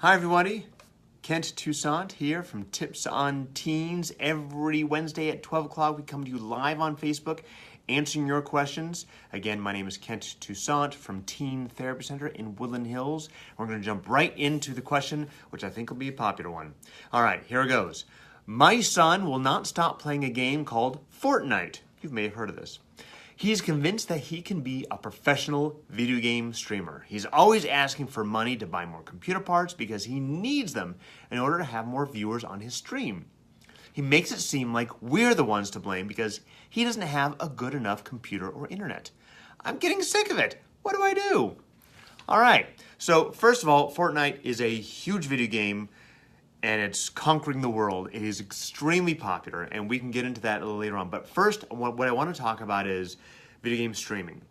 Hi everybody, Kent Toussaint here from Tips on Teens. Every Wednesday at 12 o'clock we come to you live on Facebook answering your questions. Again, my name is Kent Toussaint from Teen Therapy Center in Woodland Hills. We're going to jump right into the question, which I think will be a popular one. All right, here it goes. My son will not stop playing a game called Fortnite. You may have heard of this. He's convinced that he can be a professional video game streamer. He's always asking for money to buy more computer parts because he needs them in order to have more viewers on his stream. He makes it seem like we're the ones to blame because he doesn't have a good enough computer or internet. I'm getting sick of it. What do I do? All right, so first of all, Fortnite is a huge video game and it's conquering the world. It is extremely popular, and we can get into that a little later on. But first, what I want to talk about is video game streaming.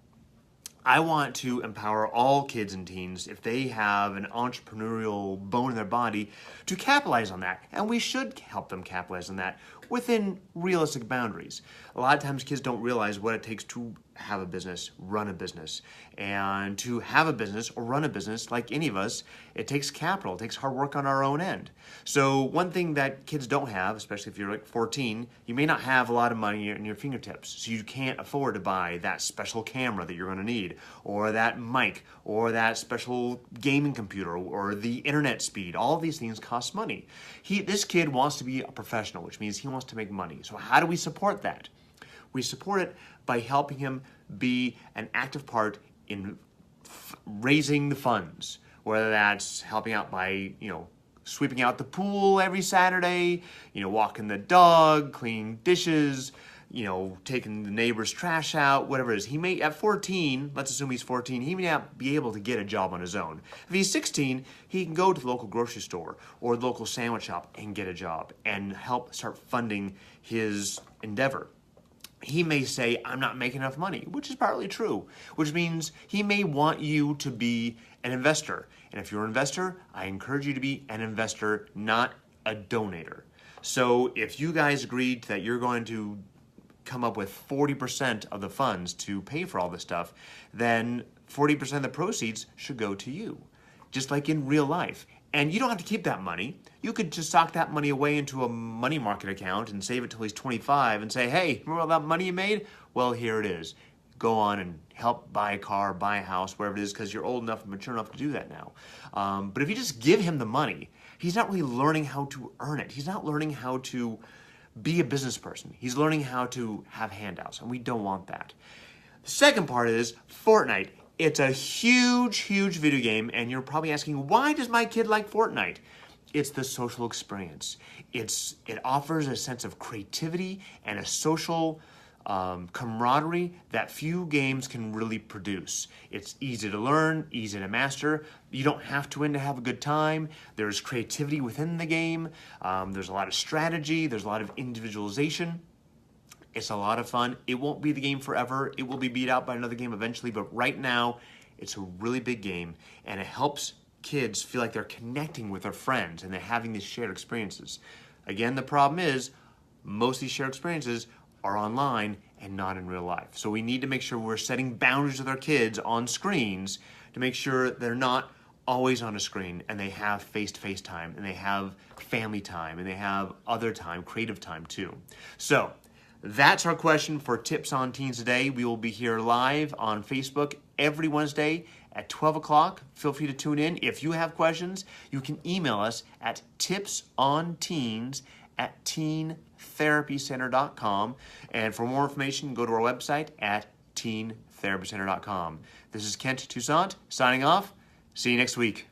I want to empower all kids and teens, if they have an entrepreneurial bone in their body, to capitalize on that. And we should help them capitalize on that within realistic boundaries. A lot of times kids don't realize what it takes to have a business, run a business. And to have a business or run a business, like any of us, it takes capital, it takes hard work on our own end. So one thing that kids don't have, especially if you're like 14, you may not have a lot of money in your fingertips. So you can't afford to buy that special camera that you're gonna need, or that mic, or that special gaming computer, or the internet speed. All of these things cost money. This kid wants to be a professional, which means he wants to make money. So how do we support that? We support it by helping him be an active part in raising the funds, whether that's helping out by, sweeping out the pool every Saturday, walking the dog, cleaning dishes, taking the neighbor's trash out, whatever it is. He may, at 14, let's assume he's 14, he may not be able to get a job on his own. If he's 16, he can go to the local grocery store or the local sandwich shop and get a job and help start funding his endeavor. He may say, I'm not making enough money, which is partly true, which means he may want you to be an investor. And if you're an investor, I encourage you to be an investor, not a donator. So if you guys agreed that you're going to come up with 40% of the funds to pay for all this stuff, then 40% of the proceeds should go to you, just like in real life. And you don't have to keep that money. You could just sock that money away into a money market account and save it till he's 25 and say, hey, remember all that money you made? Well, here it is. Go on and help buy a car, buy a house, wherever it is, because you're old enough and mature enough to do that now. But if you just give him the money, he's not really learning how to earn it. He's not learning how to be a business person. He's learning how to have handouts, and we don't want that. The second part is Fortnite. It's a huge, huge video game, and you're probably asking, why does my kid like Fortnite? It's the social experience. It offers a sense of creativity and a social camaraderie that few games can really produce. It's easy to learn, easy to master. You don't have to win to have a good time. There's creativity within the game. There's a lot of strategy. There's a lot of individualization. It's a lot of fun. It won't be the game forever. It will be beat out by another game eventually, but right now, it's a really big game, and it helps kids feel like they're connecting with their friends and they're having these shared experiences. Again, the problem is most of these shared experiences are online and not in real life. So we need to make sure we're setting boundaries with our kids on screens to make sure they're not always on a screen and they have face-to-face time and they have family time and they have other time, creative time too. So that's our question for Tips on Teens today. We will be here live on Facebook every Wednesday at 12 o'clock. Feel free to tune in. If you have questions, you can email us at tipsonteens@teentherapycenter.com. And for more information, go to our website at teentherapycenter.com. This is Kent Toussaint signing off. See you next week.